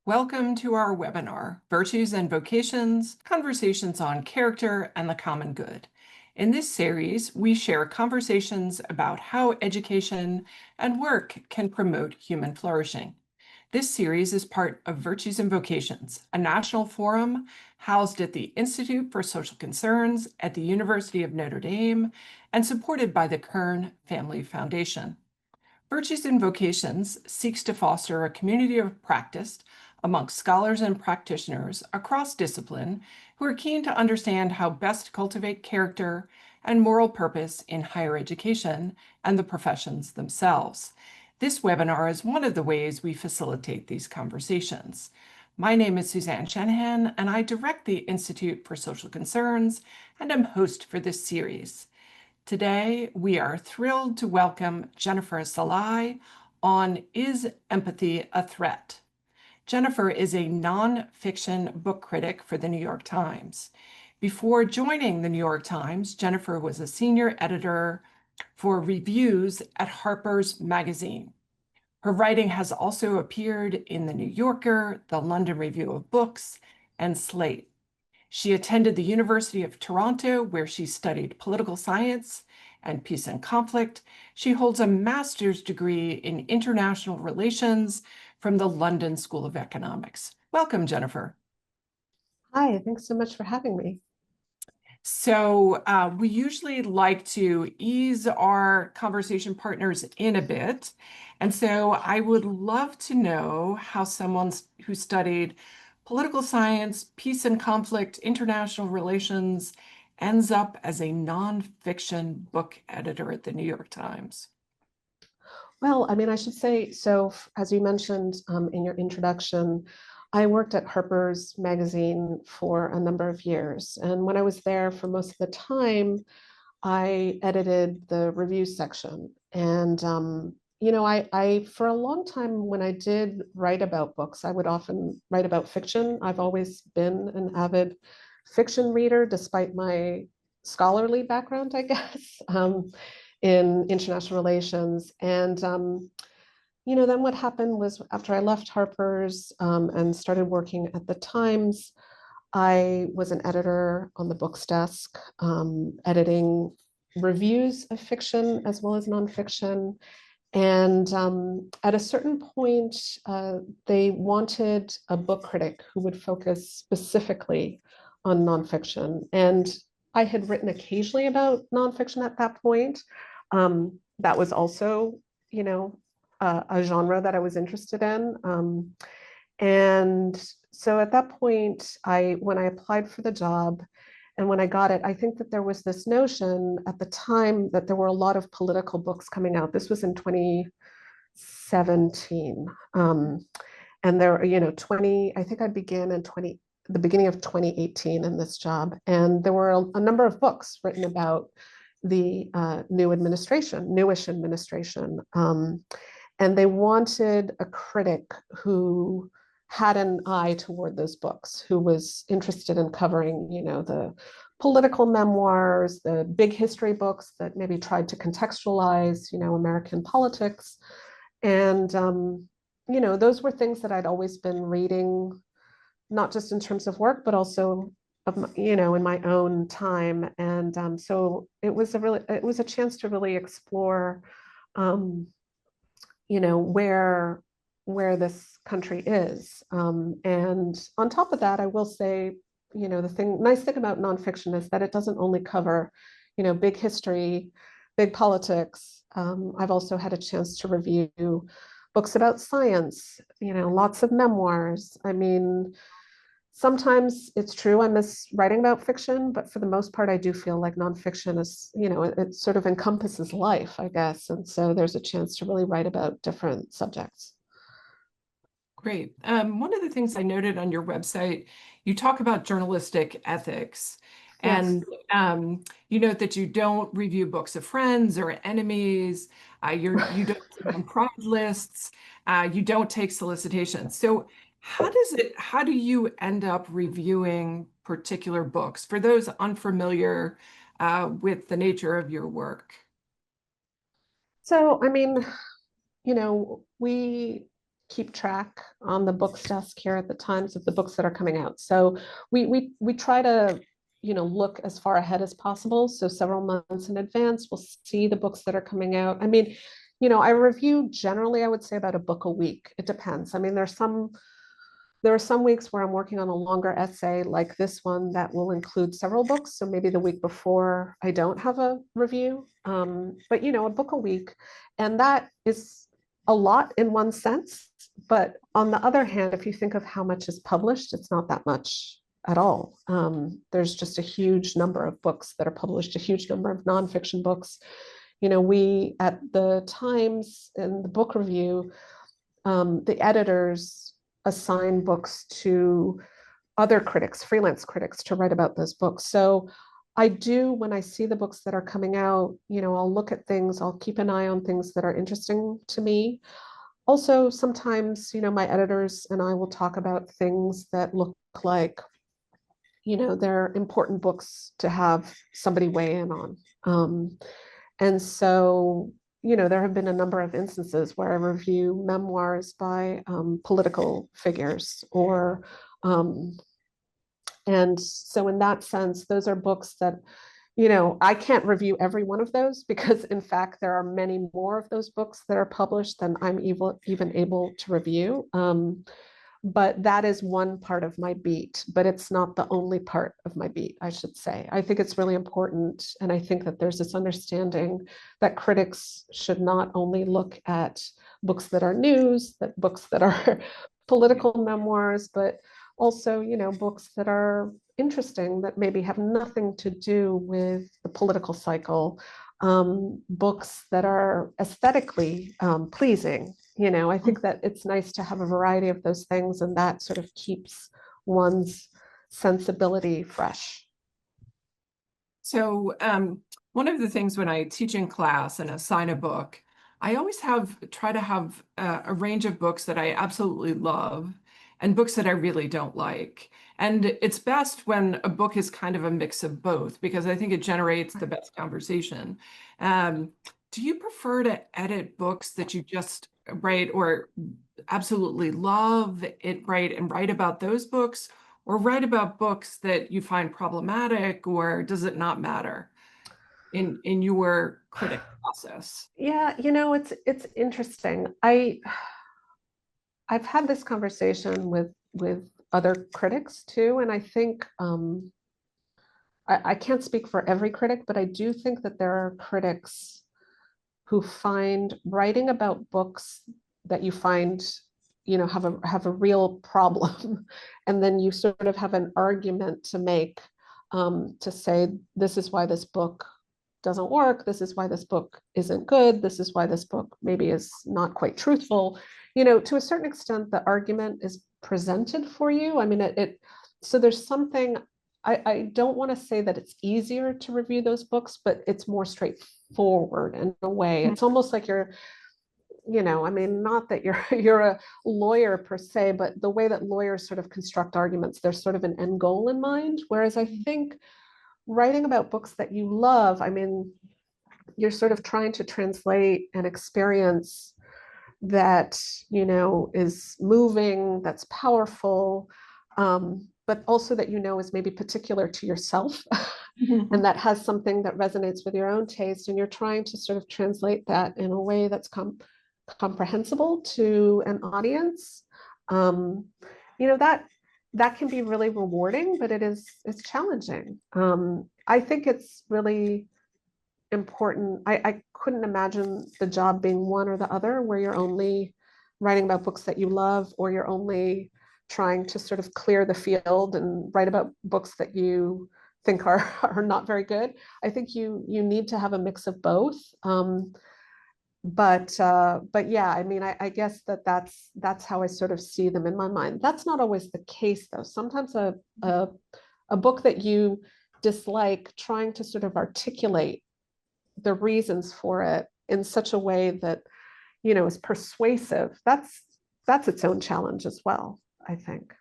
Welcome to our webinar, Virtues and Vocations, Conversations on Character and the Common Good. In this series, we share conversations about how education and work can promote human flourishing. This series is part of Virtues and Vocations, a national forum housed at the Institute for Social Concerns at the University of Notre Dame and supported by the Kern Family Foundation. Virtues and Vocations seeks to foster a community of practice amongst scholars and practitioners across discipline who are keen to understand how best to cultivate character and moral purpose in higher education and the professions themselves. This webinar is one of the ways we facilitate these conversations. My name is Suzanne Shanahan, and I direct the Institute for Social Concerns and am host for this series. Today, we are thrilled to welcome Jennifer Szalai on Is Empathy a Threat? Jennifer is a nonfiction book critic for the New York Times. Before joining the New York Times, Jennifer was a senior editor for reviews at Harper's Magazine. Her writing has also appeared in The New Yorker, the London Review of Books, and Slate. She attended the University of Toronto, where she studied political science and peace and conflict. She holds a master's degree in international relations from the London School of Economics. Welcome, Jennifer. Hi, thanks so much for having me. So we usually like to ease our conversation partners in a bit. And so I would love to know how someone who studied political science, peace and conflict, international relations, ends up as a nonfiction book editor at the New York Times. Well, I should say, so as you mentioned in your introduction, I worked at Harper's Magazine for a number of years. And when I was there for most of the time, I edited the review section. And, I, for a long time, when I did write about books, I would often write about fiction. I've always been an avid fiction reader, despite my scholarly background, I guess. In international relations. And, then what happened was after I left Harper's and started working at the Times, I was an editor on the books desk, editing reviews of fiction as well as nonfiction. And at a certain point, they wanted a book critic who would focus specifically on nonfiction. And I had written occasionally about nonfiction at that point. That was also, a genre that I was interested in. And so at that point, when I applied for the job and when I got it, I think that there was this notion at the time that there were a lot of political books coming out. This was in 2017. And there, I think I began in the beginning of 2018 in this job. And there were a number of books written about the newish administration. And they wanted a critic who had an eye toward those books, who was interested in covering, the political memoirs, the big history books that maybe tried to contextualize, American politics. And, those were things that I'd always been reading, not just in terms of work, but also in my own time. And so it was a chance to really explore, where this country is. And on top of that, I will say, the nice thing about nonfiction is that it doesn't only cover, big history, big politics. I've also had a chance to review books about science, lots of memoirs. Sometimes it's true I miss writing about fiction, but for the most part, I do feel like nonfiction is, it sort of encompasses life, I guess. And so there's a chance to really write about different subjects. Great. One of the things I noted on your website, you talk about journalistic ethics. And you note that you don't review books of friends or enemies. You don't sit on prize lists. You don't take solicitations. So how do you end up reviewing particular books for those unfamiliar with the nature of your work? So, we keep track on the books desk here at the Times of the books that are coming out. So we try to, look as far ahead as possible. So several months in advance, we'll see the books that are coming out. I mean, I review generally, I would say about a book a week. It depends. I mean, there are some weeks where I'm working on a longer essay like this one that will include several books. So maybe the week before I don't have a review, but a book a week. And that is a lot in one sense. But on the other hand, if you think of how much is published, it's not that much at all. There's just a huge number of books that are published, a huge number of nonfiction books. We at the Times in the book review, the editors assign books to other critics, freelance critics, to write about those books. So I do, when I see the books that are coming out, I'll look at things, I'll keep an eye on things that are interesting to me. Also, sometimes, my editors and I will talk about things that look like, they're important books to have somebody weigh in on. And so, there have been a number of instances where I review memoirs by political figures and so in that sense, those are books that, I can't review every one of those because in fact, there are many more of those books that are published than I'm even able to review. But that is one part of my beat, but it's not the only part of my beat, I should say. I think it's really important. And I think that there's this understanding that critics should not only look at books that are news, that books that are political memoirs, but also, books that are interesting that maybe have nothing to do with the political cycle, books that are aesthetically pleasing. I think that it's nice to have a variety of those things, and that sort of keeps one's sensibility fresh. So one of the things when I teach in class and assign a book, I always try to have a range of books that I absolutely love and books that I really don't like. And it's best when a book is kind of a mix of both because I think it generates the best conversation. Um, do you prefer to edit books that you just write or absolutely love it, write about those books? Or write about books that you find problematic, or does it not matter in your critic process? Yeah, it's interesting. I've had this conversation with other critics too, and I think I can't speak for every critic, but I do think that there are critics who find writing about books that you find have a real problem and then you sort of have an argument to make, to say this is why this book doesn't work, this is why this book isn't good, this is why this book maybe is not quite truthful. To a certain extent the argument is presented for you. I mean so there's something, I don't want to say that it's easier to review those books, but it's more straightforward in a way. It's almost like I mean, not that you're you're a lawyer per se, but the way that lawyers sort of construct arguments, there's sort of an end goal in mind. Whereas I think writing about books that you love, I mean, you're sort of trying to translate an experience that, is moving, that's powerful, but also that is maybe particular to yourself and that has something that resonates with your own taste. And you're trying to sort of translate that in a way that's comprehensible to an audience. Um, that can be really rewarding, but it's challenging. I think it's really important. I couldn't imagine the job being one or the other, where you're only writing about books that you love, or you're only trying to sort of clear the field and write about books that you think are not very good. I think you need to have a mix of both. But yeah, I mean, I guess that's how I sort of see them in my mind. That's not always the case, though. Sometimes a book that you dislike, trying to sort of articulate the reasons for it in such a way that is persuasive, that's its own challenge as well, I think.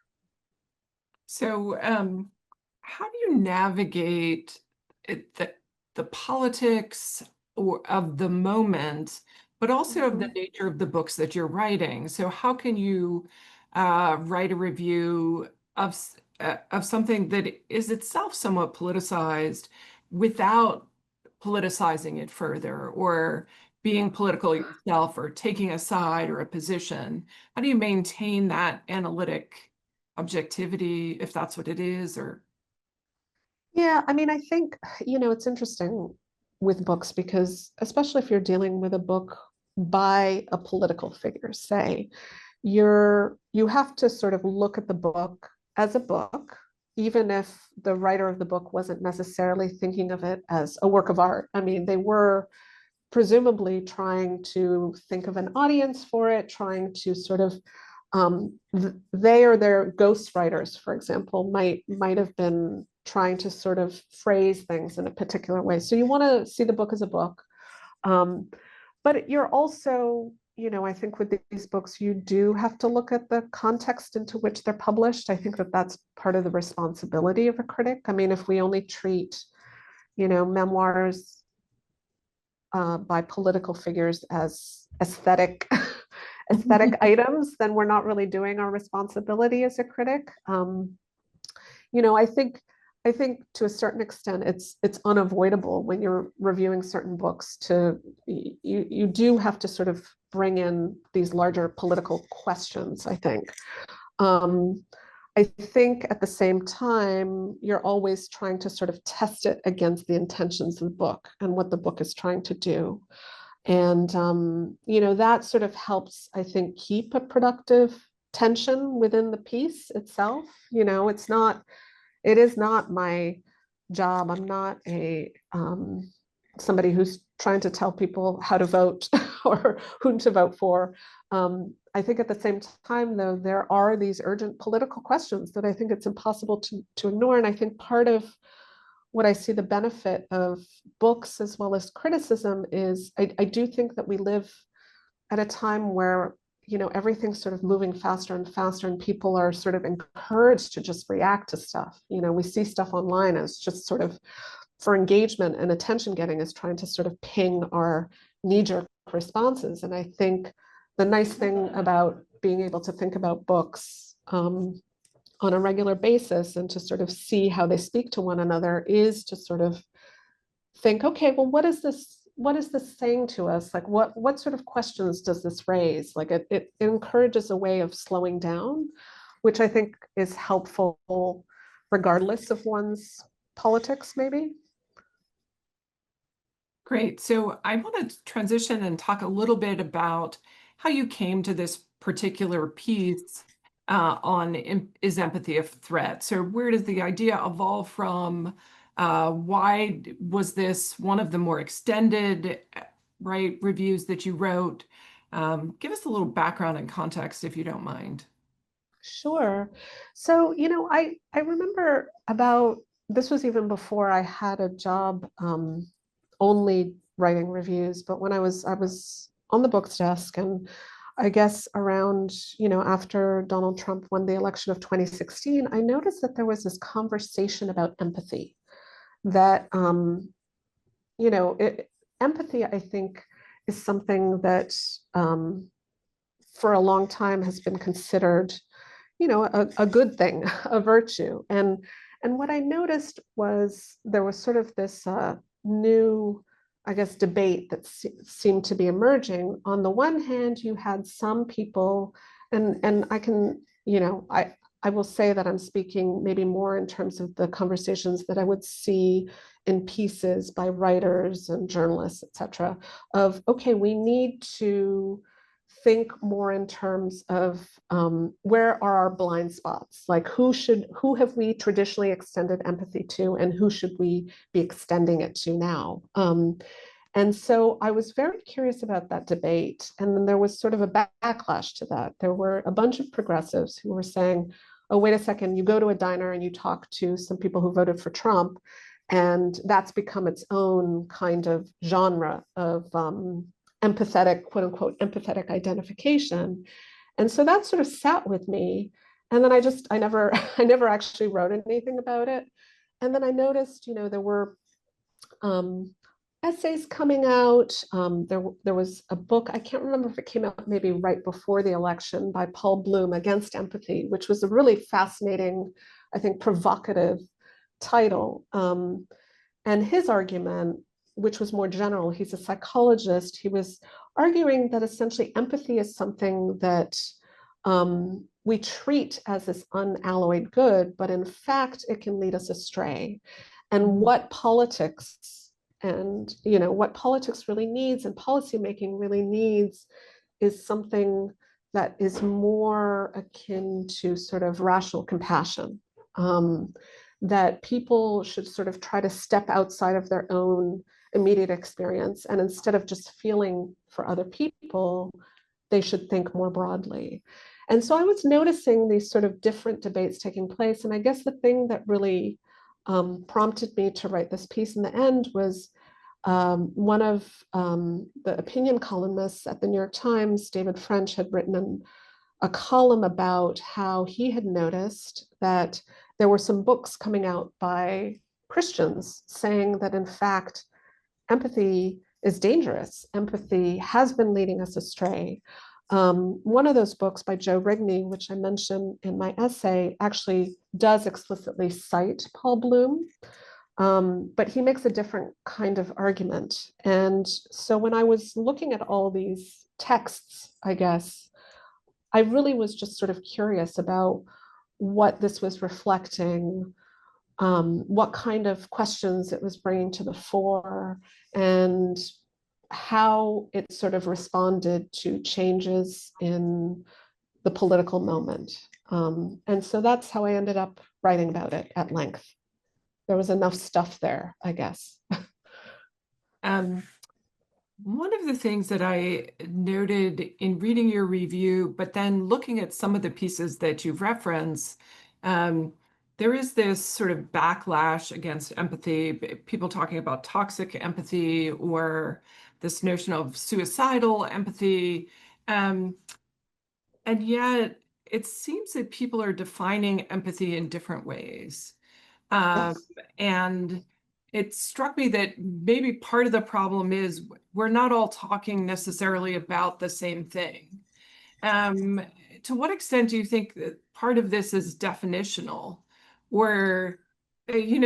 So how do you navigate the politics of the moment, but also of the Mhm. nature of the books that you're writing. So how can you write a review of something that is itself somewhat politicized without politicizing it further or being political yourself or taking a side or a position? How do you maintain that analytic objectivity, if that's what it is, or Yeah, I mean, I think, it's interesting with books because, especially if you're dealing with a book by a political figure, say, you have to sort of look at the book as a book, even if the writer of the book wasn't necessarily thinking of it as a work of art. I mean, they were presumably trying to think of an audience for it, trying to sort of they or their ghostwriters, for example, might have been trying to sort of phrase things in a particular way. So you want to see the book as a book, um, but you're also, I think with these books, you do have to look at the context into which they're published. I think that that's part of the responsibility of a critic. I mean, if we only treat, memoirs by political figures as aesthetic aesthetic items, then we're not really doing our responsibility as a critic. I think to a certain extent it's unavoidable when you're reviewing certain books to you do have to sort of bring in these larger political questions, I think. Um, I think at the same time, you're always trying to sort of test it against the intentions of the book and what the book is trying to do. And, that sort of helps, I think, keep a productive tension within the piece itself. It is not my job. I'm not somebody who's trying to tell people how to vote or whom to vote for. I think at the same time, though, there are these urgent political questions that I think it's impossible to ignore. And I think part of what I see the benefit of books as well as criticism is I do think that we live at a time where everything's sort of moving faster and faster and people are sort of encouraged to just react to stuff. We see stuff online as just sort of for engagement and attention getting is trying to sort of ping our knee-jerk responses. And I think the nice thing about being able to think about books on a regular basis and to sort of see how they speak to one another is to sort of think, okay, well, what is this saying to us? Like what sort of questions does this raise? Like it encourages a way of slowing down, which I think is helpful regardless of one's politics, maybe. great. So I want to transition and talk a little bit about how you came to this particular piece on is empathy a threat? So where does the idea evolve from? Why was this one of the more extended, right, reviews that you wrote? Give us a little background and context if you don't mind. Sure. So, I remember about this was even before I had a job only writing reviews, but when I was on the books desk and I guess around, after Donald Trump won the election of 2016, I noticed that there was this conversation about empathy that you know, it, empathy, I think, is something that for a long time has been considered a good thing, a virtue. And what I noticed was there was sort of this new, I guess, debate that seemed to be emerging. On the one hand, you had some people, and I can, I will say that I'm speaking maybe more in terms of the conversations that I would see in pieces by writers and journalists, et cetera, of, okay, we need to think more in terms of where are our blind spots? Like who have we traditionally extended empathy to, and who should we be extending it to now? And so I was very curious about that debate. And then there was sort of a backlash to that. There were a bunch of progressives who were saying, oh, wait a second, you go to a diner and you talk to some people who voted for Trump, and that's become its own kind of genre of empathetic, quote unquote, empathetic identification. And so that sort of sat with me. And then I never, I never actually wrote anything about it. And then I noticed, there were um, essays coming out. There was a book, I can't remember if it came out maybe right before the election, by Paul Bloom, Against Empathy, which was a really fascinating, I think, provocative title. And his argument, which was more general, he's a psychologist, he was arguing that essentially empathy is something that we treat as this unalloyed good, but in fact, it can lead us astray. And what politics and what politics really needs and policymaking really needs is something that is more akin to sort of rational compassion. That people should sort of try to step outside of their own immediate experience, and instead of just feeling for other people, they should think more broadly. And so I was noticing these sort of different debates taking place. And I guess the thing that really prompted me to write this piece in the end was one of the opinion columnists at the New York Times, David French, had written a column about how he had noticed that there were some books coming out by Christians saying that, in fact, empathy is dangerous. Empathy has been leading us astray. One of those books by Joe Rigney, which I mentioned in my essay, actually does explicitly cite Paul Bloom, but he makes a different kind of argument. And so when I was looking at all these texts, I guess, I really was just sort of curious about what this was reflecting, what kind of questions it was bringing to the fore, and how it sort of responded to changes in the political moment. And so that's how I ended up writing about it at length. There was enough stuff there, I guess. Um, One of the things that I noted in reading your review, but then looking at some of the pieces that you've referenced, um, there is this sort of backlash against empathy, people talking about toxic empathy or this notion of suicidal empathy. Um, and yet it seems that people are defining empathy in different ways. Um, Yes. and it struck me that maybe part of the problem is we're not all talking necessarily about the same thing. Um, to what extent do you think that part of this is definitional, or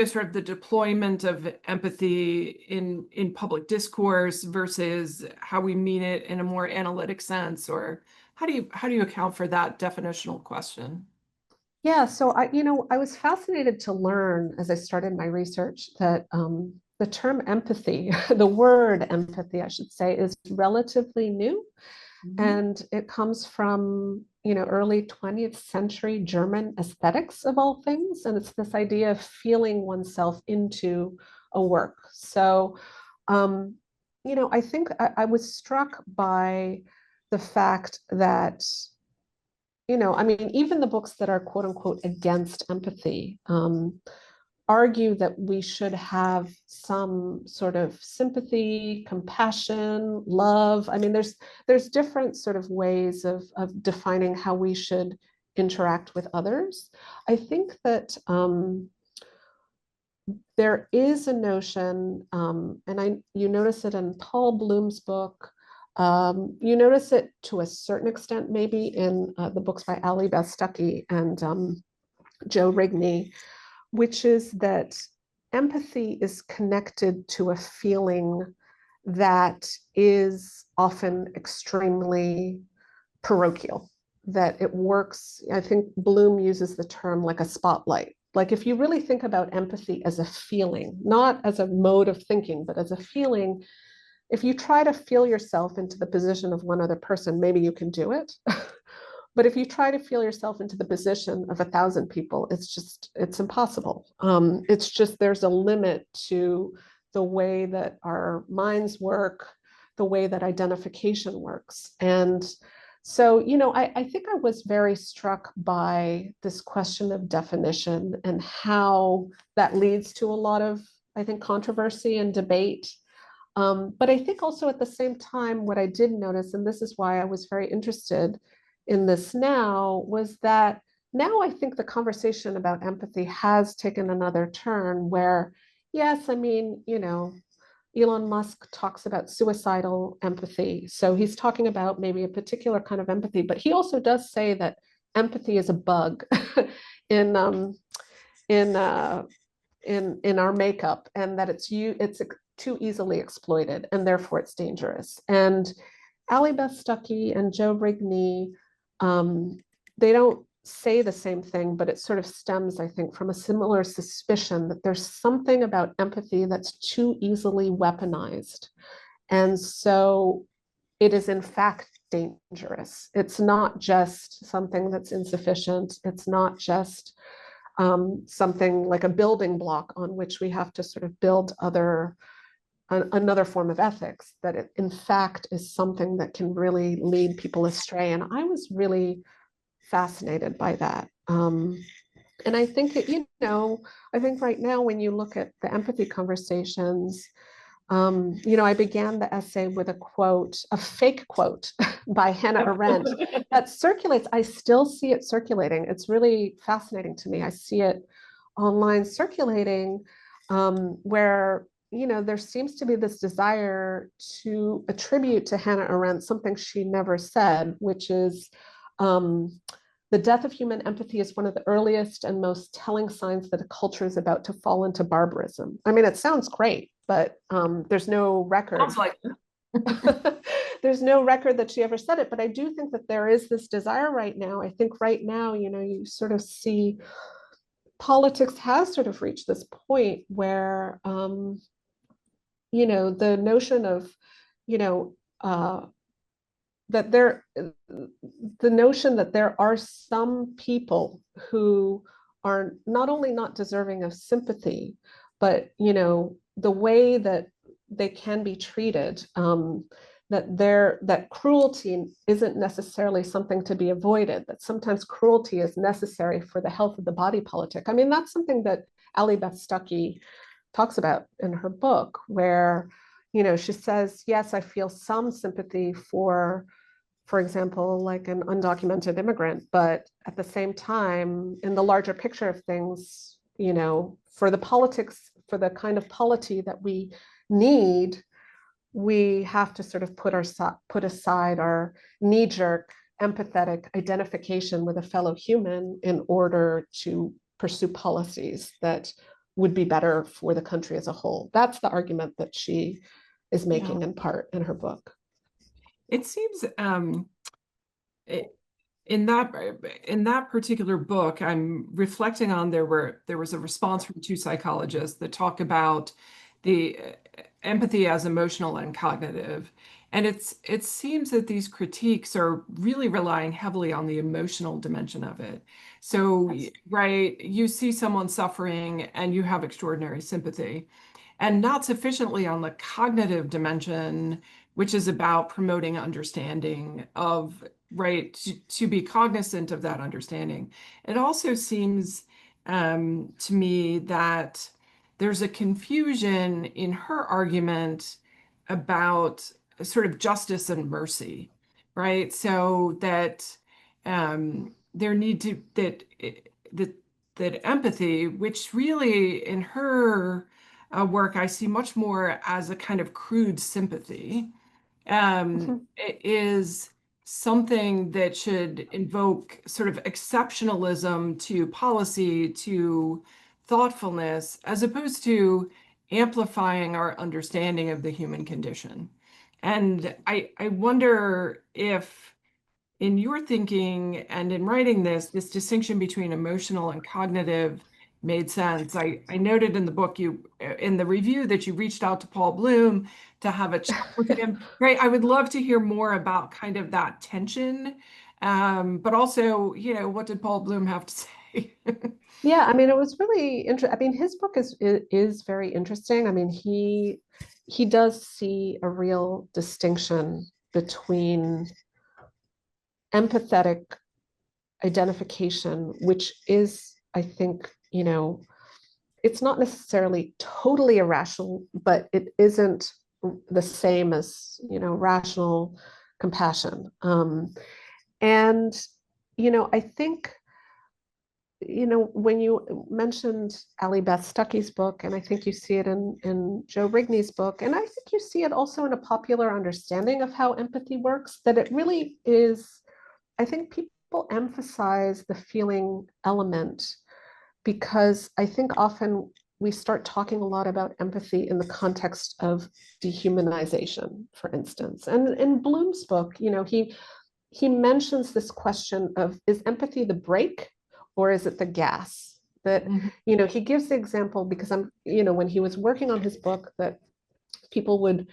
sort of the deployment of empathy in public discourse versus how we mean it in a more analytic sense, or how do you account for that definitional question? Yeah, so I was fascinated to learn as I started my research that the term empathy, the word empathy, I should say, is relatively new. Mhm. And it comes from, early 20th century German aesthetics of all things. And it's this idea of feeling oneself into a work. So, I think I was struck by the fact that, I mean, even the books that are quote unquote against empathy argue that we should have some sort of sympathy, compassion, love. I mean, there's different sort of ways of defining how we should interact with others. I think that there is a notion, and you notice it in Paul Bloom's book. You notice it to a certain extent, maybe in the books by Ali Bastucky and Joe Rigney, which is that empathy is connected to a feeling that is often extremely parochial, that it works. I think Bloom uses the term like a spotlight. Like if you really think about empathy as a feeling, not as a mode of thinking, but as a feeling, if you try to feel yourself into the position of one other person, maybe you can do it. But if you try to feel yourself into the position of 1,000 people, it's impossible. It's just, there's a limit to the way that our minds work, the way that identification works. And so, I think I was very struck by this question of definition and how that leads to a lot of, I think, controversy and debate. But I think also at the same time, what I did notice, and this is why I was very interested in this now, was that now I think the conversation about empathy has taken another turn where, yes, I mean, Elon Musk talks about suicidal empathy. So he's talking about maybe a particular kind of empathy, but he also does say that empathy is a bug in in uh, in our makeup, and that it's too easily exploited, and therefore it's dangerous. And Allie Beth Stuckey and Joe Rigney, they don't say the same thing, but it sort of stems, I think, from a similar suspicion that there's something about empathy that's too easily weaponized. And so it is in fact dangerous. It's not just something that's insufficient. It's not just something like a building block on which we have to sort of build another form of ethics, that it in fact is something that can really lead people astray. And I was really fascinated by that. And I think, I think right now when you look at the empathy conversations, I began the essay with a quote, a fake quote by Hannah Arendt that circulates. I still see it circulating. It's really fascinating to me. I see it online circulating, where there seems to be this desire to attribute to Hannah Arendt something she never said, which is the death of human empathy is one of the earliest and most telling signs that a culture is about to fall into barbarism. I mean, it sounds great, but there's no record. Sounds like There's no record that she ever said it, but I do think that there is this desire right now. I think right now, you sort of see politics has sort of reached this point where, the notion of, you know, uh, that the notion that there are some people who are not only not deserving of sympathy, but the way that they can be treated, that cruelty isn't necessarily something to be avoided, that sometimes cruelty is necessary for the health of the body politic. I mean, that's something that Allie Beth Stuckey talks about in her book, where she says, yes, I feel some sympathy for example, like an undocumented immigrant, but at the same time, in the larger picture of things, for the politics, for the kind of polity that we need, we have to sort of put aside our knee-jerk empathetic identification with a fellow human in order to pursue policies that would be better for the country as a whole. That's the argument that she is making in part in her book. it seems in that particular book, I'm reflecting on there was a response from two psychologists that talk about the empathy as emotional and cognitive. And it seems that these critiques are really relying heavily on the emotional dimension of it. So, right, you see someone suffering and you have extraordinary sympathy, and not sufficiently on the cognitive dimension, which is about promoting understanding of, right, to be cognizant of that understanding. It also seems to me that there's a confusion in her argument about sort of justice and mercy, right? So that there need to that that empathy, which really in her work I see much more as a kind of crude sympathy, is something that should invoke sort of exceptionalism to policy, to thoughtfulness, as opposed to amplifying our understanding of the human condition. And I wonder if in your thinking and in writing this distinction between emotional and cognitive made sense. I noted in the book in the review that you reached out to Paul Bloom to have a chat with him. Right. I would love to hear more about kind of that tension. But also, what did Paul Bloom have to say? Yeah, I mean, it was really interesting. I mean, his book is very interesting. I mean, he does see a real distinction between empathetic identification, which is, I think, it's not necessarily totally irrational, but it isn't the same as, rational compassion. And, I think when you mentioned Allie Beth Stuckey's book, and I think you see it in Joe Rigney's book, and I think you see it also in a popular understanding of how empathy works, that it really is, I think people emphasize the feeling element because I think often we start talking a lot about empathy in the context of dehumanization, for instance. And in Bloom's book, he mentions this question of, is empathy the brake or is it the gas? That, Mhm. he gives the example because when he was working on his book, that people would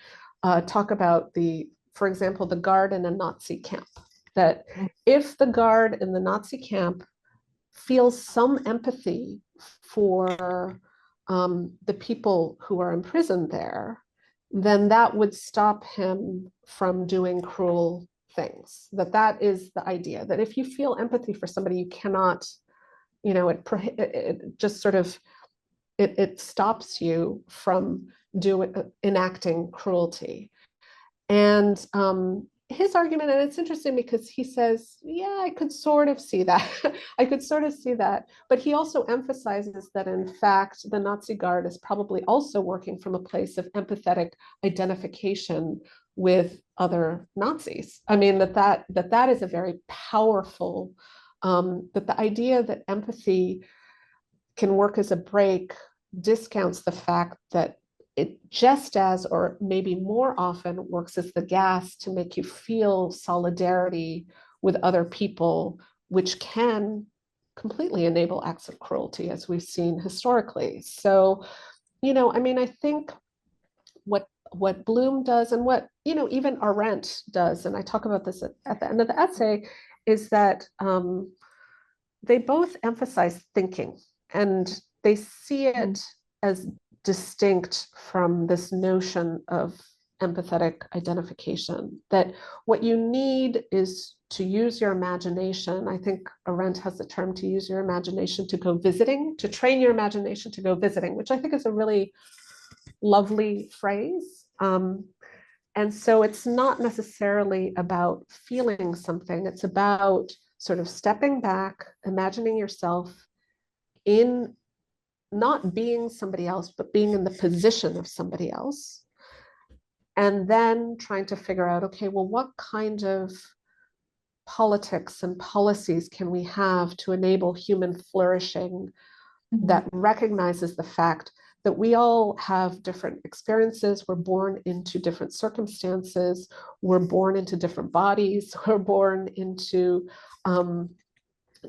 talk about for example, the guard in a Nazi camp. That if the guard in the Nazi camp feels some empathy for the people who are imprisoned there, then that would stop him from doing cruel things. That is the idea, that if you feel empathy for somebody, you cannot, it just sort of, it stops you from enacting cruelty. And his argument, and it's interesting because he says, yeah, I could sort of see that. I could sort of see that. But he also emphasizes that, in fact, the Nazi Guard is probably also working from a place of empathetic identification with other Nazis. I mean, that is a very powerful, that the idea that empathy can work as a brake discounts the fact that it just as, or maybe more often, works as the gas to make you feel solidarity with other people, which can completely enable acts of cruelty, as we've seen historically. So, I mean, I think what Bloom does and what, even Arendt does, and I talk about this at the end of the essay, is that they both emphasize thinking and they see it as distinct from this notion of empathetic identification, that what you need is to use your imagination. I think Arendt has the term to use your imagination to go visiting, to train your imagination to go visiting, which I think is a really lovely phrase. And so it's not necessarily about feeling something, it's about sort of stepping back, imagining yourself in not being somebody else, but being in the position of somebody else. And then trying to figure out, okay, well, what kind of politics and policies can we have to enable human flourishing that recognizes the fact that we all have different experiences. We're born into different circumstances. We're born into different bodies. We're born into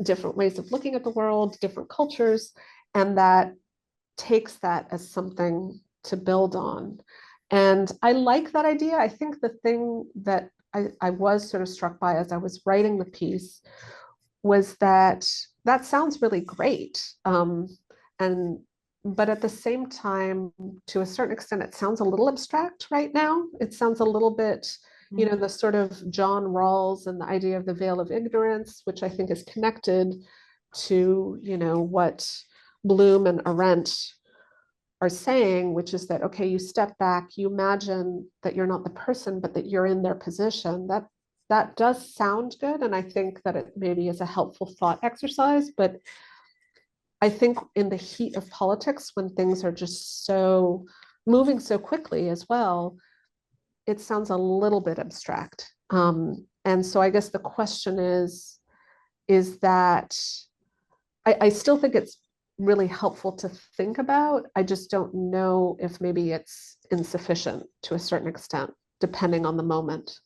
different ways of looking at the world, different cultures, and that takes that as something to build on. And I like that idea. I think the thing that I was sort of struck by as I was writing the piece was that that sounds really great. And but at the same time, to a certain extent, it sounds a little abstract right now. It sounds a little bit, the sort of John Rawls and the idea of the veil of ignorance, which I think is connected to, what Bloom and Arendt are saying, which is that, okay, you step back, you imagine that you're not the person, but that you're in their position. That does sound good. And I think that it maybe is a helpful thought exercise, but I think in the heat of politics, when things are just so moving so quickly as well, it sounds a little bit abstract. And so I guess the question is that I still think it's really helpful to think about. I just don't know if maybe it's insufficient to a certain extent, depending on the moment.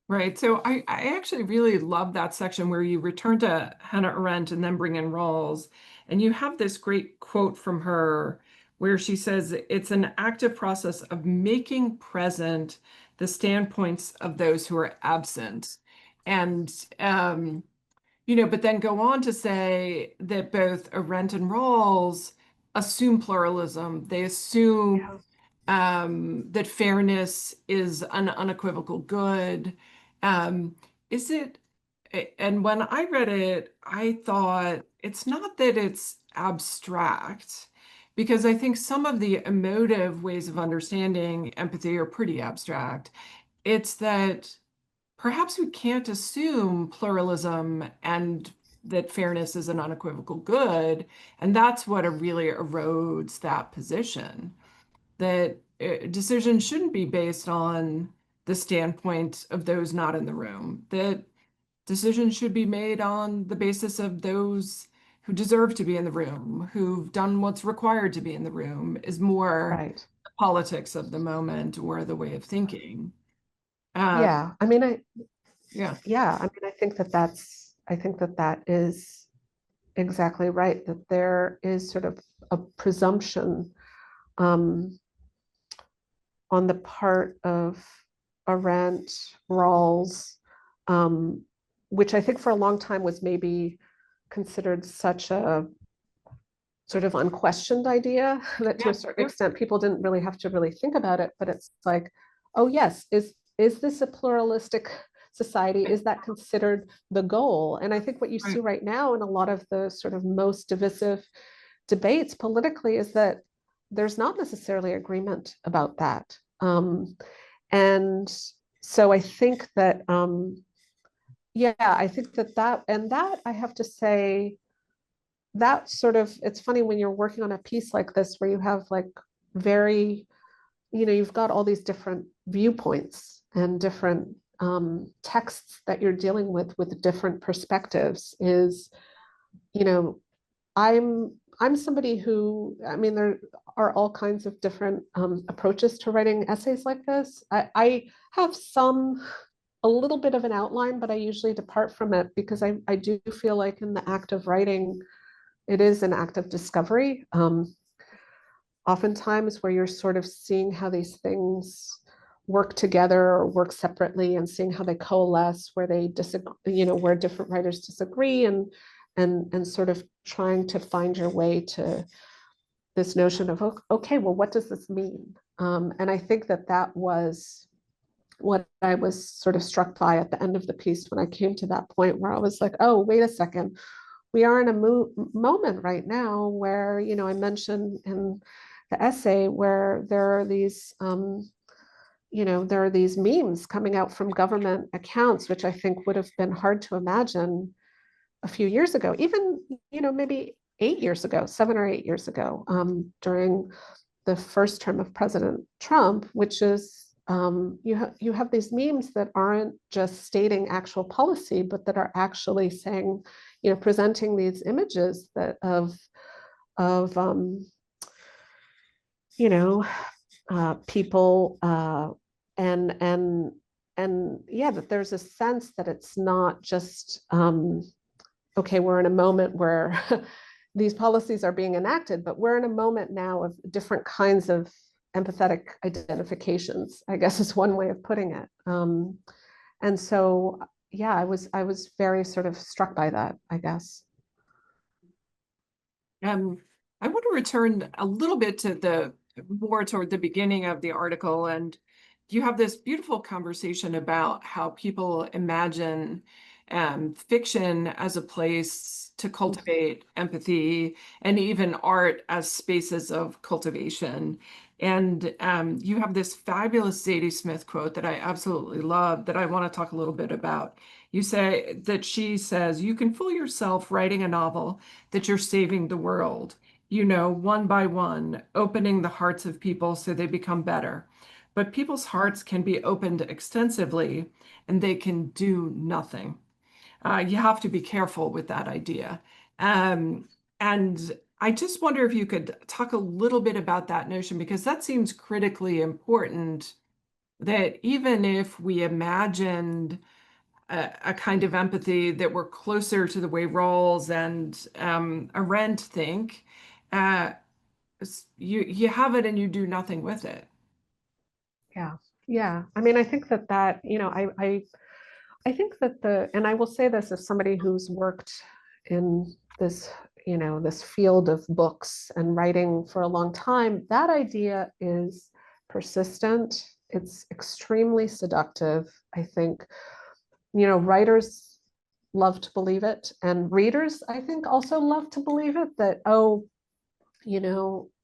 Right. So I actually really love that section where you return to Hannah Arendt and then bring in Rawls. And you have this great quote from her where she says, it's an active process of making present the standpoints of those who are absent. And, but then go on to say that both Arendt and Rawls assume pluralism. They assume that fairness is an unequivocal good. Is it, and when I read it, I thought it's not that it's abstract, because I think some of the emotive ways of understanding empathy are pretty abstract. It's that perhaps we can't assume pluralism and that fairness is an unequivocal good. And that's what really erodes that position, that decisions shouldn't be based on the standpoint of those not in the room, that decisions should be made on the basis of those who deserve to be in the room, who've done what's required to be in the room, is more Right. politics of the moment or the way of thinking. Uh, Yeah. I mean, yeah, I think that that is exactly right, that there is sort of a presumption um, on the part of Arendt, Rawls, um, which I think for a long time was maybe considered such a sort of unquestioned idea that to yeah, a certain yeah, extent people didn't really have to really think about it. But it's like, oh yes, is this a pluralistic society? right, Is that considered the goal? And I think what you see right. right now in a lot of the sort of most divisive debates politically is that there's not necessarily agreement about that. And so I think that, yeah, I think that that I have to say, that sort of, it's funny when you're working on a piece like this where you have like very, you've got all these different viewpoints and different texts that you're dealing with different perspectives is, you know, I'm somebody who, I mean, there are all kinds of different approaches to writing essays like this. I have a little bit of an outline, but I usually depart from it because I do feel like in the act of writing, it is an act of discovery. Oftentimes where you're sort of seeing how these things work together or work separately and seeing how they coalesce, where they disagree, where different writers disagree, and sort of trying to find your way to this notion of, okay, well, what does this mean? And I think that that was what I was sort of struck by at the end of the piece when I came to that point where I was like, oh, wait a second. We are in a moment right now where, I mentioned in the essay where there are these memes coming out from government accounts, which I think would have been hard to imagine a few years ago, even, maybe 8 years ago, 7 or 8 years ago, during the first term of President Trump, which is you have these memes that aren't just stating actual policy, but that are actually saying, presenting these images that of you know people and and yeah, that there's a sense that it's not just okay, we're in a moment where these policies are being enacted, but we're in a moment now of different kinds of empathetic identifications, I guess is one way of putting it. And so, yeah, I was very sort of struck by that, I guess. Um, I want to return a little bit to the more toward the beginning of the article, and you have this beautiful conversation about how people imagine fiction as a place to cultivate empathy and even art as spaces of cultivation. And you have this fabulous Zadie Smith quote that I absolutely love that I want to talk a little bit about. You say that she says, "You can fool yourself writing a novel that you're saving the world, one by one, opening the hearts of people so they become better. But people's hearts can be opened extensively and they can do nothing." You have to be careful with that idea. Um, and I just wonder if you could talk a little bit about that notion, because that seems critically important, that even if we imagined a kind of empathy that we're closer to the way Rawls and Arendt think, uh, you have it and you do nothing with it. Yeah, yeah. I mean, I think that I think that and I will say this as somebody who's worked in this, this field of books and writing for a long time, that idea is persistent. It's extremely seductive. I think, writers love to believe it, and readers, I think, also love to believe it, that, oh,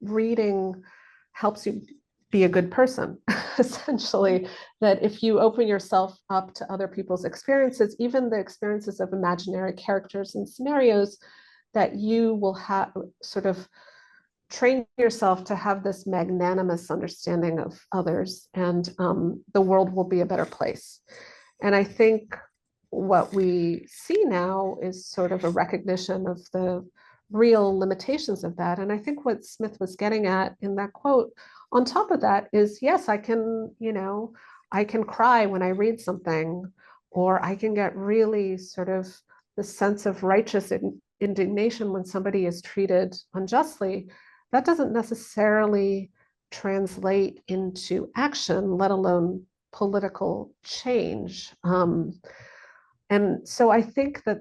reading helps you be a good person, essentially. That if you open yourself up to other people's experiences, even the experiences of imaginary characters and scenarios, that you will have sort of train yourself to have this magnanimous understanding of others, and the world will be a better place. And I think what we see now is sort of a recognition of the real limitations of that. And I think what Smith was getting at in that quote, on top of that, is yes, I can, I can cry when I read something, or I can get really sort of the sense of righteous indignation when somebody is treated unjustly. That doesn't necessarily translate into action, let alone political change. And so I think I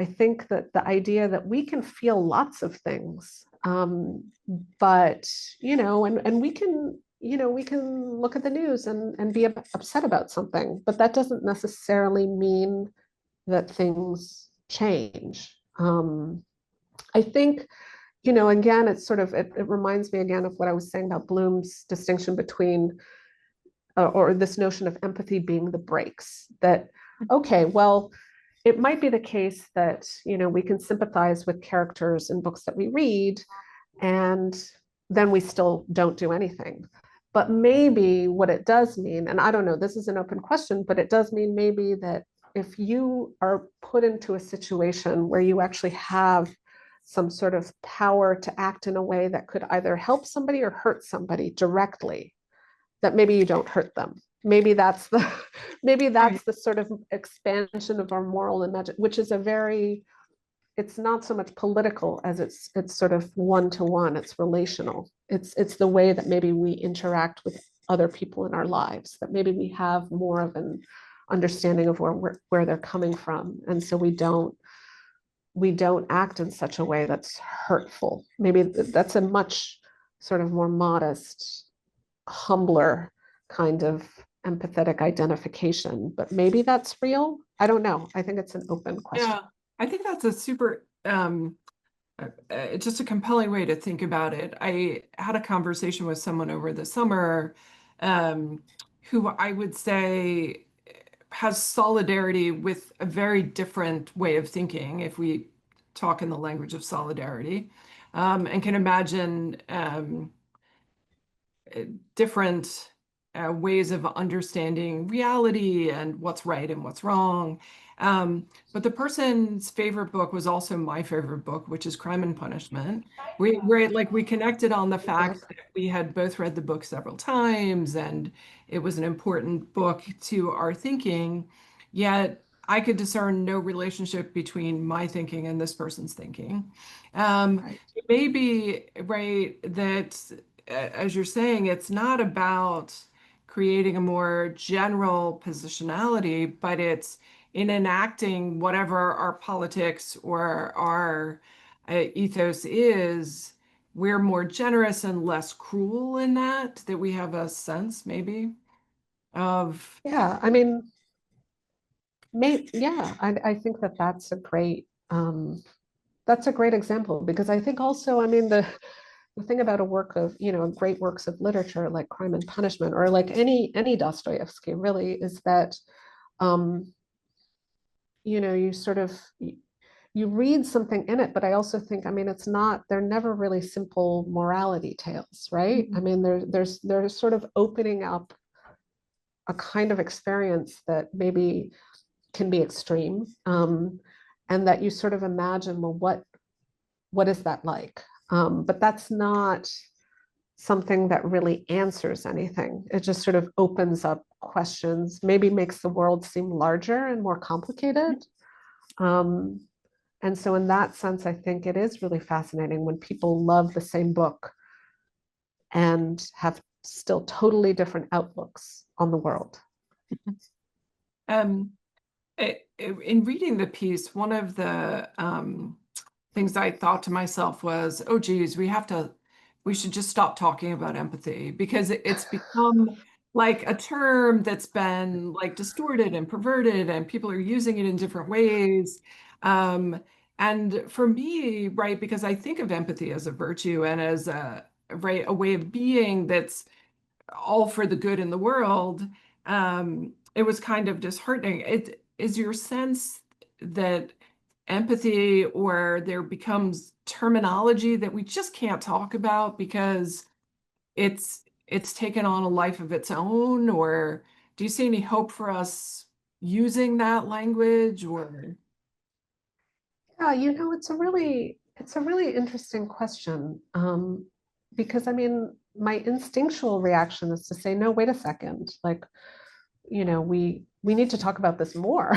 think that the idea that we can feel lots of things, but, and we can look at the news and be upset about something, but that doesn't necessarily mean that things change. I think, again, it's sort of, it reminds me again of what I was saying about Bloom's distinction between or this notion of empathy being the brakes, that, okay, well, it might be the case that, we can sympathize with characters in books that we read, and then we still don't do anything. But maybe what it does mean, and I don't know, this is an open question, but it does mean maybe that if you are put into a situation where you actually have some sort of power to act in a way that could either help somebody or hurt somebody directly, that maybe you don't hurt them. Maybe that's the maybe that's Right. the sort of expansion of our moral imagine, which is a very, it's not so much political as it's sort of one-to-one, it's relational. It's the way that maybe we interact with other people in our lives, that maybe we have more of an understanding of where they're coming from. And so we don't act in such a way that's hurtful. Maybe that's a much sort of more modest, humbler kind of empathetic identification, but maybe that's real. I don't know. I think it's an open question. Yeah, I think that's a super just a compelling way to think about it. I had a conversation with someone over the summer um, who I would say has solidarity with a very different way of thinking, if we talk in the language of solidarity, and can imagine different ways of understanding reality and what's right and what's wrong. But the person's favorite book was also my favorite book, which is Crime and Punishment. We connected on the fact Book. that we had both read the book several times and it was an important book to our thinking. Yet I could discern no relationship between my thinking and this person's thinking. Right. It may be right that as you're saying, it's not about creating a more general positionality, but it's in enacting whatever our politics or our ethos is, we're more generous and less cruel in that we have a sense maybe of. Yeah. I mean, yeah, I think that that's a great example, because I think also, I mean, the thing about a work of, great works of literature like Crime and Punishment, or like any Dostoevsky really, is that, um, you sort of, you read something in it, but I also think, I mean, they're never really simple morality tales, right? I Mhm. mean, they're sort of opening up a kind of experience that maybe can be extreme, and that you sort of imagine, well, what is that like? But that's not something that really answers anything. It just sort of opens up questions, maybe makes the world seem larger and more complicated. Um, and so, in that sense, I think it is really fascinating when people love the same book and have still totally different outlooks on the world. Um, in reading the piece, one of the things I thought to myself was, oh, geez, we should just stop talking about empathy because it's become like a term that's been like distorted and perverted, and people are using it in different ways. And for me, right, because I think of empathy as a virtue and as a right, a way of being that's all for the good in the world, it was kind of disheartening. It is your sense that empathy, or there becomes terminology that we just can't talk about because it's taken on a life of its own, or do you see any hope for us using that language or Yeah, it's a really interesting question. Because I mean, my instinctual reaction is to say, no, wait a second. Like, we need to talk about this more.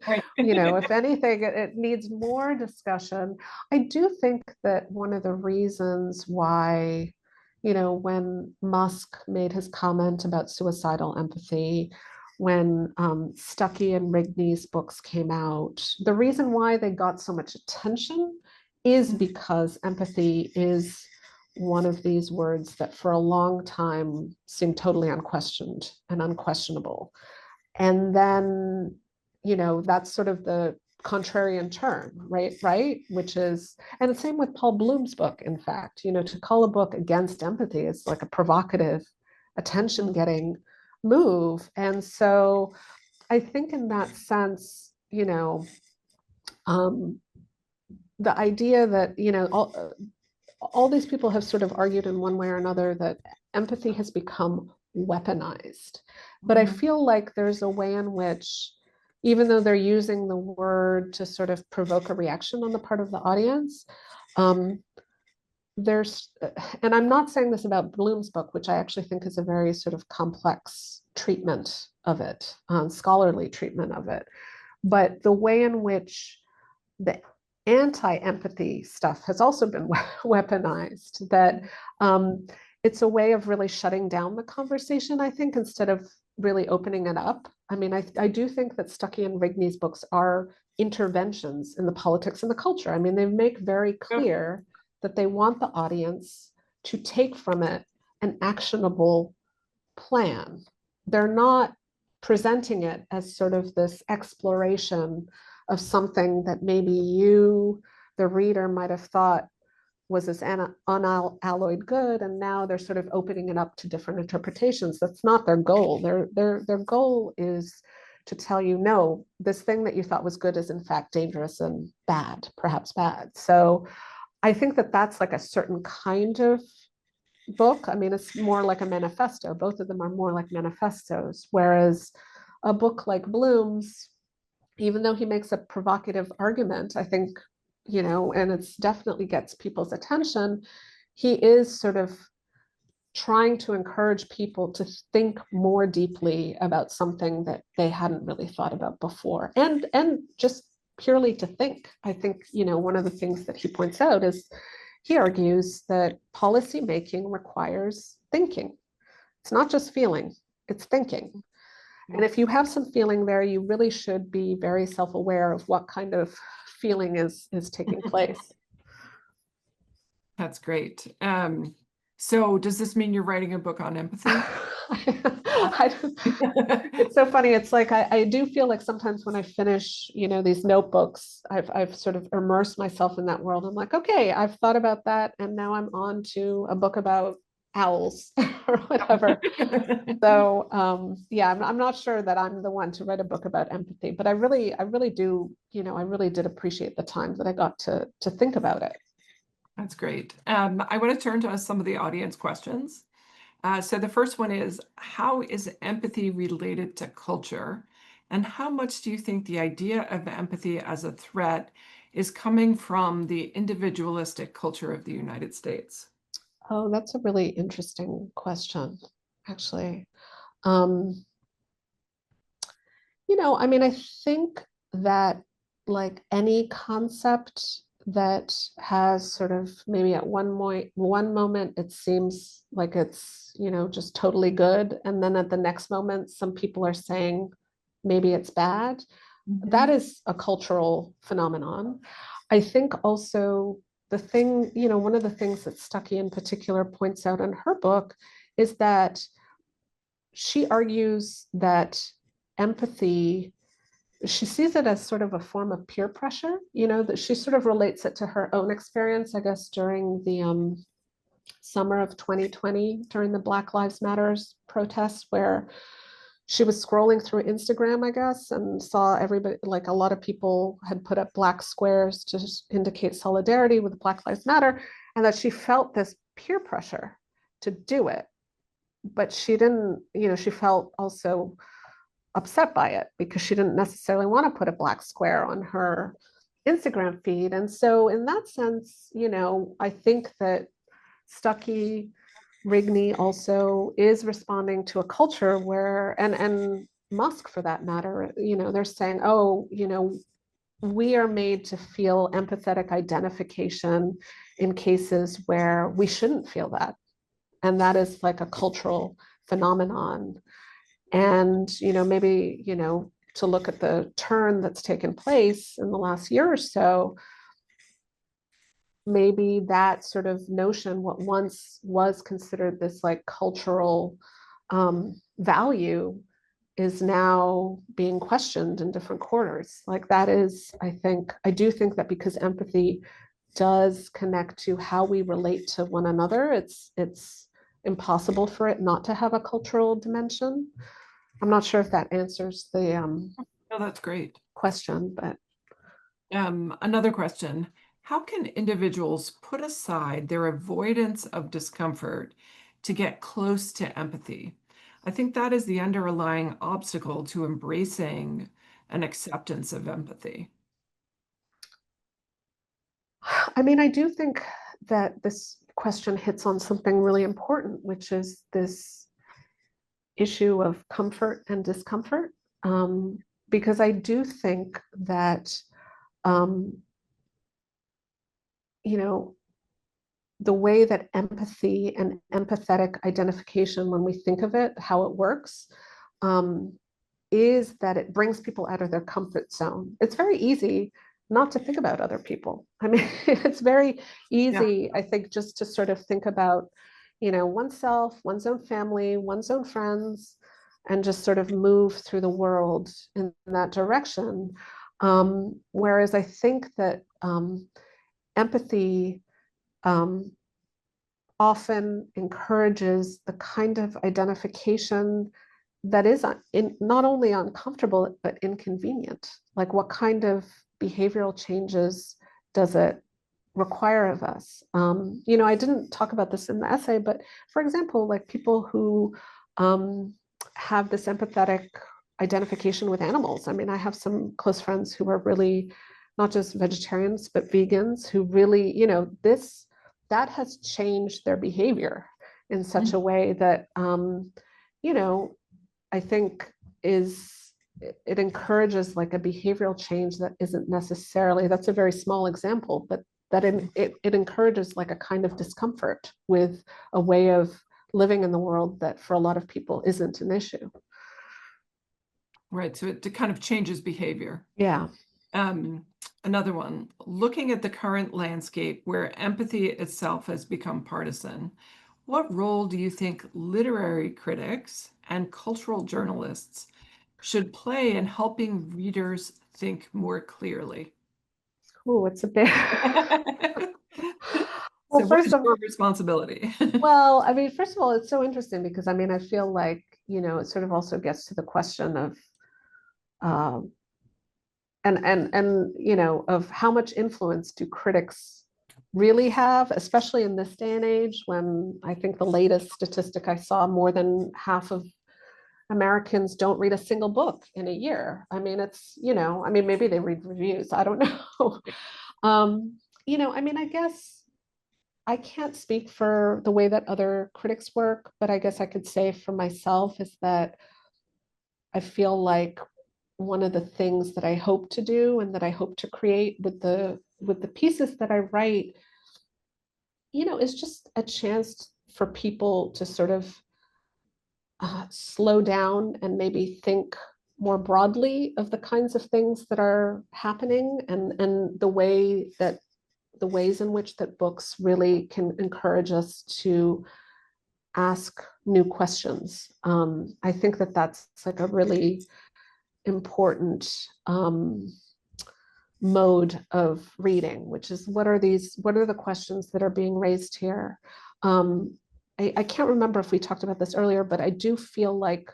right. If anything, it needs more discussion. I do think that one of the reasons why, when Musk made his comment about suicidal empathy, when Stuckey and Rigney's books came out, the reason why they got so much attention is because empathy is one of these words that for a long time seemed totally unquestioned and unquestionable. And then, that's sort of the contrarian turn, right? Right. Which is, and the same with Paul Bloom's book, in fact, to call a book against empathy is like a provocative, attention getting move. And so I think in that sense, um, the idea that, all these people have sort of argued in one way or another that empathy has become weaponized. But I feel like there's a way in which, even though they're using the word to sort of provoke a reaction on the part of the audience, um, there's, and I'm not saying this about Bloom's book, which I actually think is a very sort of complex treatment of it, scholarly treatment of it, but the way in which the anti-empathy stuff has also been weaponized, that it's a way of really shutting down the conversation, I think, instead of really opening it up. I mean, I do think that Stuckey and Rigney's books are interventions in the politics and the culture. I mean, they make very clear that they want the audience to take from it an actionable plan. They're not presenting it as sort of this exploration of something that maybe you, the reader, might have thought was this unalloyed good, and now they're sort of opening it up to different interpretations. That's not their goal. Their goal is to tell you, no, this thing that you thought was good is in fact dangerous and bad, perhaps bad. So I think that that's like a certain kind of book. I mean, it's more like a manifesto. Both of them are more like manifestos, whereas a book like Bloom's, even though he makes a provocative argument, I think, and it's definitely gets people's attention, he is sort of trying to encourage people to think more deeply about something that they hadn't really thought about before, and just purely to think. I think, one of the things that he points out is he argues that policy making requires thinking. It's not just feeling, it's thinking. And if you have some feeling there, you really should be very self-aware of what kind of feeling is taking place. That's great. So does this mean you're writing a book on empathy? It's so funny. It's like I do feel like sometimes when I finish, these notebooks, I've sort of immersed myself in that world. I'm like, okay, I've thought about that, and now I'm on to a book about owls or whatever. So yeah, I'm not sure that I'm the one to write a book about empathy, but I really do, I really did appreciate the time that I got to think about it. That's great. I want to turn to some of the audience questions. So the first one is, how is empathy related to culture? And how much do you think the idea of empathy as a threat is coming from the individualistic culture of the United States? Oh, that's a really interesting question, actually. Um, I mean, I think that like any concept that has sort of maybe at one moment it seems like it's, just totally good. And then at the next moment, some people are saying maybe it's bad. That is a cultural phenomenon. I think also one of the things that Stuckey in particular points out in her book is that she argues that empathy, she sees it as sort of a form of peer pressure, that she sort of relates it to her own experience, I guess, during the summer of 2020 during the Black Lives Matters protests, where she was scrolling through Instagram, I guess, and saw everybody, like a lot of people had put up black squares to indicate solidarity with Black Lives Matter, and that she felt this peer pressure to do it. But she didn't, she felt also upset by it because she didn't necessarily want to put a black square on her Instagram feed. And so in that sense, I think that Stuckey, Rigney also is responding to a culture where, and Musk for that matter, they're saying, oh, we are made to feel empathetic identification in cases where we shouldn't feel that. And that is like a cultural phenomenon. And, maybe, to look at the turn that's taken place in the last year or so, maybe that sort of notion, what once was considered this like cultural value, is now being questioned in different quarters. Like that is, I do think that because empathy does connect to how we relate to one another, it's impossible for it not to have a cultural dimension. I'm not sure if that answers the Oh, that's great. question, but Another question. How can individuals put aside their avoidance of discomfort to get close to empathy? I think that is the underlying obstacle to embracing an acceptance of empathy. I mean, I do think that this question hits on something really important, which is this issue of comfort and discomfort. Because I do think that, um, the way that empathy and empathetic identification, when we think of it, how it works, is that it brings people out of their comfort zone. It's very easy not to think about other people. I mean, it's very Yeah. easy, I think, just to sort of think about, oneself, one's own family, one's own friends, and just sort of move through the world in that direction. Whereas I think that empathy um, often encourages the kind of identification that is not only uncomfortable, but inconvenient. Like, what kind of behavioral changes does it require of us? I didn't talk about this in the essay, but for example, like people who have this empathetic identification with animals. I mean, I have some close friends who are really not just vegetarians, but vegans who really, this that has changed their behavior in such a way that, you know, I think it encourages like a behavioral change that isn't necessarily, that's a very small example, but that it encourages like a kind of discomfort with a way of living in the world that for a lot of people isn't an issue. Right. So it kind of changes behavior. Yeah. Another one, looking at the current landscape where empathy itself has become partisan, what role do you think literary critics and cultural journalists should play in helping readers think more clearly? Oh, it's a bit. So Well, what first is of your responsibility? well, I mean, first of all, it's so interesting because I mean, I feel like, it sort of also gets to the question of um, of how much influence do critics really have, especially in this day and age when I think the latest statistic I saw, more than half of Americans don't read a single book in a year. I mean, I mean, maybe they read reviews. I don't know. I mean, I guess I can't speak for the way that other critics work, but I guess I could say for myself is that I feel like one of the things that I hope to do and that I hope to create with the pieces that I write, is just a chance for people to sort of slow down and maybe think more broadly of the kinds of things that are happening, and the ways in which that books really can encourage us to ask new questions. I think that that's like a really important mode of reading, which is what are the questions that are being raised here? I can't remember if we talked about this earlier, but I do feel like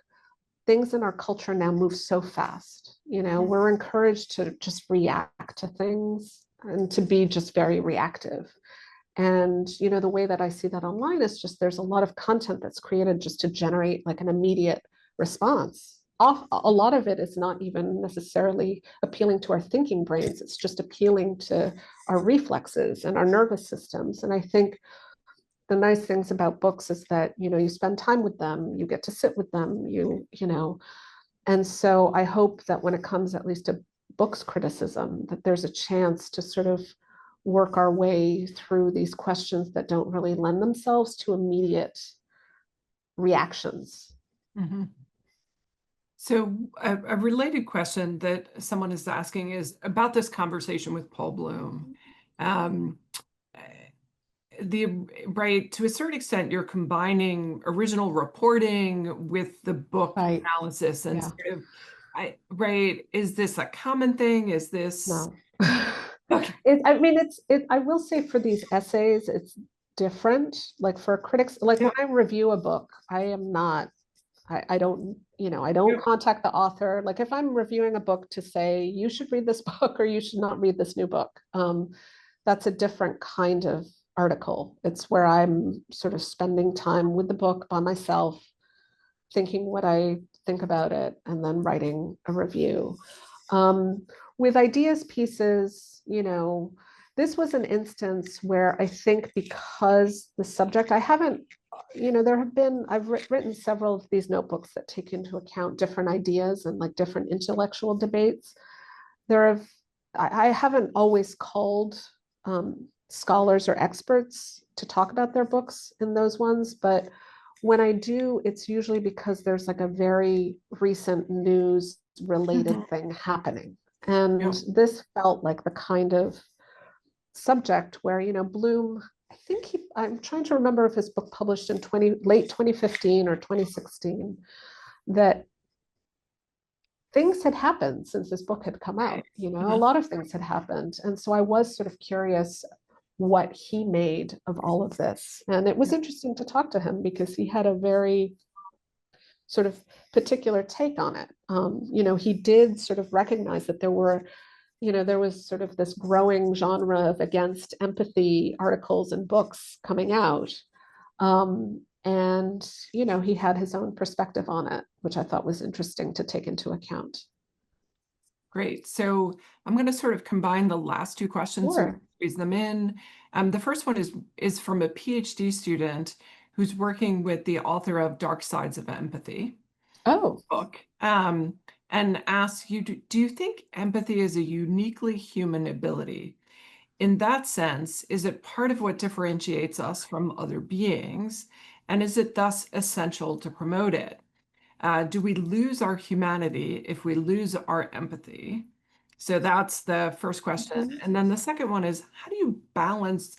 things in our culture now move so fast. We're encouraged to just react to things and to be just very reactive. And the way that I see that online is just there's a lot of content that's created just to generate like an immediate response. A lot of it is not even necessarily appealing to our thinking brains. It's just appealing to our reflexes and our nervous systems. And I think the nice things about books is that you spend time with them, you get to sit with them, and so I hope that when it comes at least to books criticism, that there's a chance to sort of work our way through these questions that don't really lend themselves to immediate reactions. Mm-hmm. So a related question that someone is asking is about this conversation with Paul Bloom. Right, to a certain extent, you're combining original reporting with the book Right. analysis and Yeah. sort of, right, is this a common thing? Is this No. okay? I mean, I will say for these essays, it's different. Like for critics, like when I review a book, I am not, I don't, I don't contact the author. Like if I'm reviewing a book to say, you should read this book or you should not read this new book, that's a different kind of article. It's where I'm sort of spending time with the book by myself, thinking what I think about it, and then writing a review. With ideas pieces, this was an instance where I think because the subject, I haven't, I've written several of these notebooks that take into account different ideas and like different intellectual debates. I haven't always called scholars or experts to talk about their books in those ones, but when I do, it's usually because there's like a very recent news related thing happening. And this felt like the kind of subject where, Bloom, I'm trying to remember if his book published in late 2015 or 2016, that things had happened since this book had come out. A lot of things had happened. And so I was sort of curious what he made of all of this. And it was interesting to talk to him because he had a very sort of particular take on it. He did sort of recognize that there was sort of this growing genre of against empathy articles and books coming out. And he had his own perspective on it, which I thought was interesting to take into account. Great. So I'm going to sort of combine the last two questions and squeeze them in. The first one is from a PhD student who's working with the author of Dark Sides of Empathy book, and asks you, do you think empathy is a uniquely human ability? In that sense, is it part of what differentiates us from other beings? And is it thus essential to promote it? Do we lose our humanity if we lose our empathy? So that's the first question. And then the second one is, how do you balance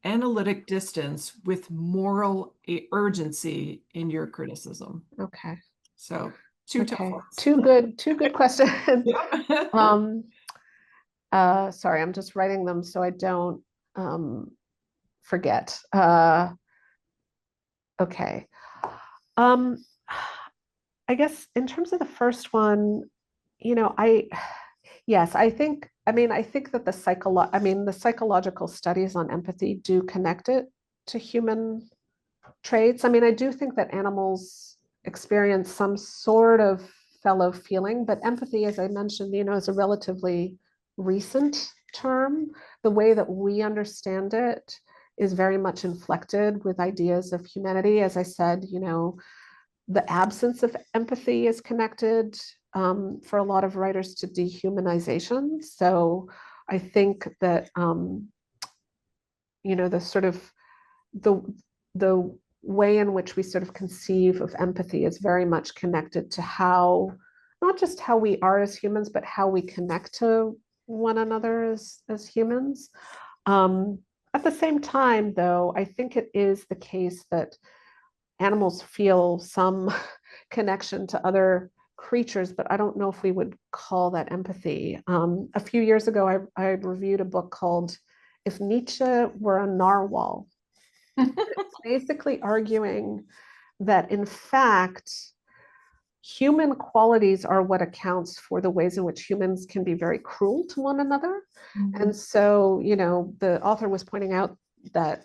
analytic distance with moral urgency in your criticism? Okay. So two tough ones. Two good questions. Sorry, I'm just writing them so I don't forget. Okay. I guess in terms of the first one, yes, I think that the psychological studies on empathy do connect it to human traits. I do think that animals experience some sort of fellow feeling, but empathy, as I mentioned, is a relatively recent term. The way that we understand it is very much inflected with ideas of humanity. As I said, the absence of empathy is connected for a lot of writers to dehumanization. So I think that the sort of the way in which we sort of conceive of empathy is very much connected to how, not just how we are as humans, but how we connect to one another as humans. At the same time, though, I think it is the case that animals feel some connection to other creatures, but I don't know if we would call that empathy. A few years ago, I reviewed a book called If Nietzsche Were a Narwhal. It's basically arguing that, in fact, human qualities are what accounts for the ways in which humans can be very cruel to one another. And so, the author was pointing out that,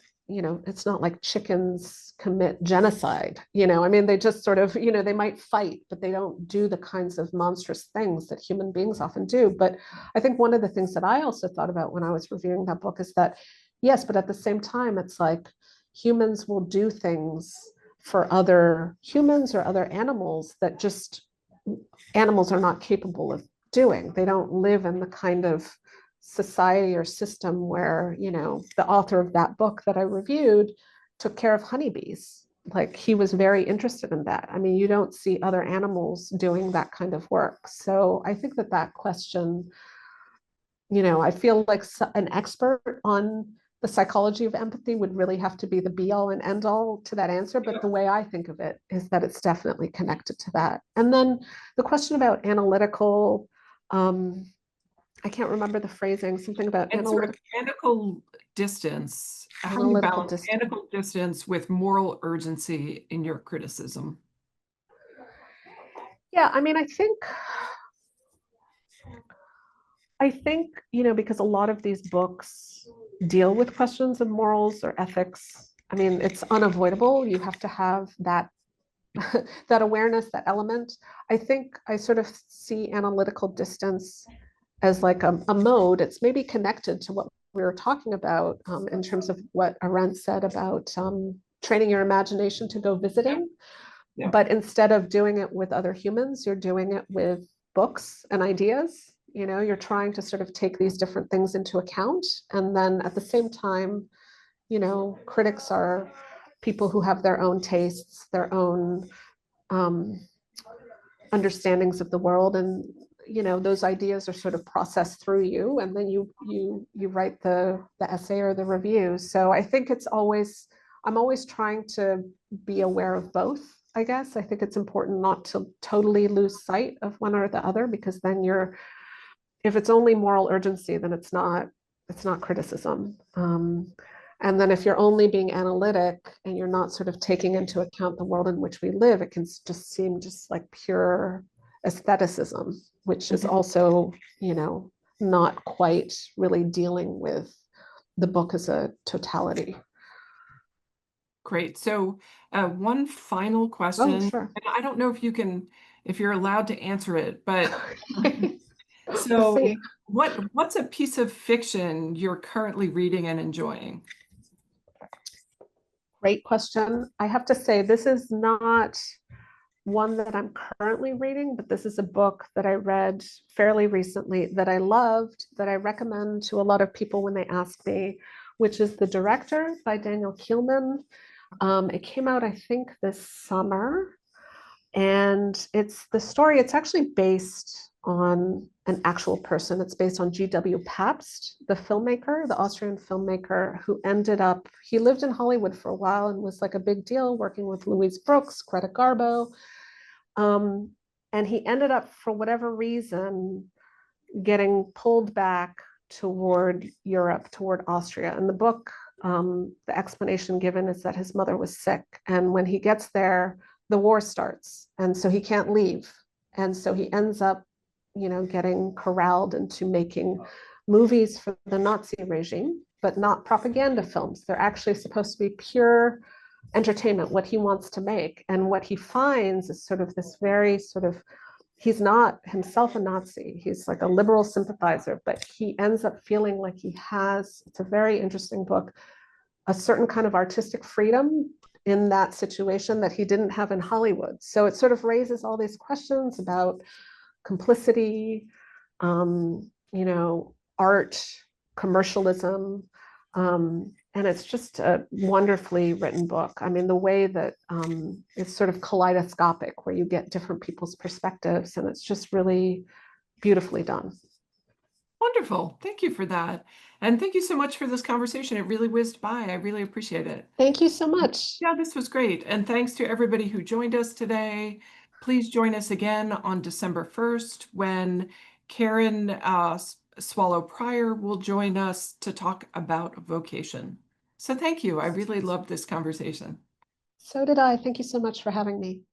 it's not like chickens commit genocide. I mean, they just sort of, they might fight, but they don't do the kinds of monstrous things that human beings often do. But I think one of the things that I also thought about when I was reviewing that book is that, yes, but at the same time, it's like humans will do things for other humans or other animals that just animals are not capable of doing. They don't live in the kind of society or system where, the author of that book that I reviewed took care of honeybees. Like, he was very interested in that. I mean, you don't see other animals doing that kind of work. So I think that question, I feel like an expert on the psychology of empathy would really have to be the be all and end all to that answer. But the way I think of it is that it's definitely connected to that. And then the question about analytical, I can't remember the phrasing, something about analytical distance. How do you balance analytical distance with moral urgency in your criticism? Yeah, I mean, I think, because a lot of these books deal with questions of morals or ethics. I mean, it's unavoidable. You have to have that that awareness, that element. I think I sort of see analytical distance as like a mode. It's maybe connected to what we were talking about in terms of what Arendt said about training your imagination to go visiting. Yeah. But instead of doing it with other humans, you're doing it with books and ideas. You're trying to sort of take these different things into account. And then at the same time, critics are people who have their own tastes, their own understandings of the world, and those ideas are sort of processed through you, and then you write the essay or the review. So I think I'm always trying to be aware of both. I guess I think it's important not to totally lose sight of one or the other, because then if it's only moral urgency, then it's not criticism. And then if you're only being analytic and you're not sort of taking into account the world in which we live, it can just seem just like pure aestheticism, which is also, not quite really dealing with the book as a totality. Great. So one final question. Oh, sure. And I don't know if you're allowed to answer it, but so what's a piece of fiction you're currently reading and enjoying? Great question. I have to say, this is not one that I'm currently reading, but this is a book that I read fairly recently that I loved, that I recommend to a lot of people when they ask me, which is The Director by Daniel Keelman. It came out, I think, this summer. And it's actually based on an actual person. It's based on G.W. Pabst, the filmmaker, the Austrian filmmaker, who he lived in Hollywood for a while and was like a big deal working with Louise Brooks, Greta Garbo. And he ended up, for whatever reason, getting pulled back toward Europe, toward Austria. And the book, the explanation given is that his mother was sick. And when he gets there, the war starts. And so he can't leave. And so he ends up, getting corralled into making movies for the Nazi regime, but not propaganda films. They're actually supposed to be pure entertainment, what he wants to make. And what he finds is sort of this very sort of, he's not himself a Nazi. He's like a liberal sympathizer, but he ends up feeling like it's a very interesting book, a certain kind of artistic freedom in that situation that he didn't have in Hollywood. So it sort of raises all these questions about complicity, art, commercialism. And it's just a wonderfully written book. I mean, the way that it's sort of kaleidoscopic, where you get different people's perspectives, and it's just really beautifully done. Wonderful. Thank you for that. And thank you so much for this conversation. It really whizzed by. I really appreciate it. Thank you so much. Yeah, this was great. And thanks to everybody who joined us today. Please join us again on December 1st when Karen Swallow Pryor will join us to talk about vocation. So thank you. I really loved this conversation. So did I. Thank you so much for having me.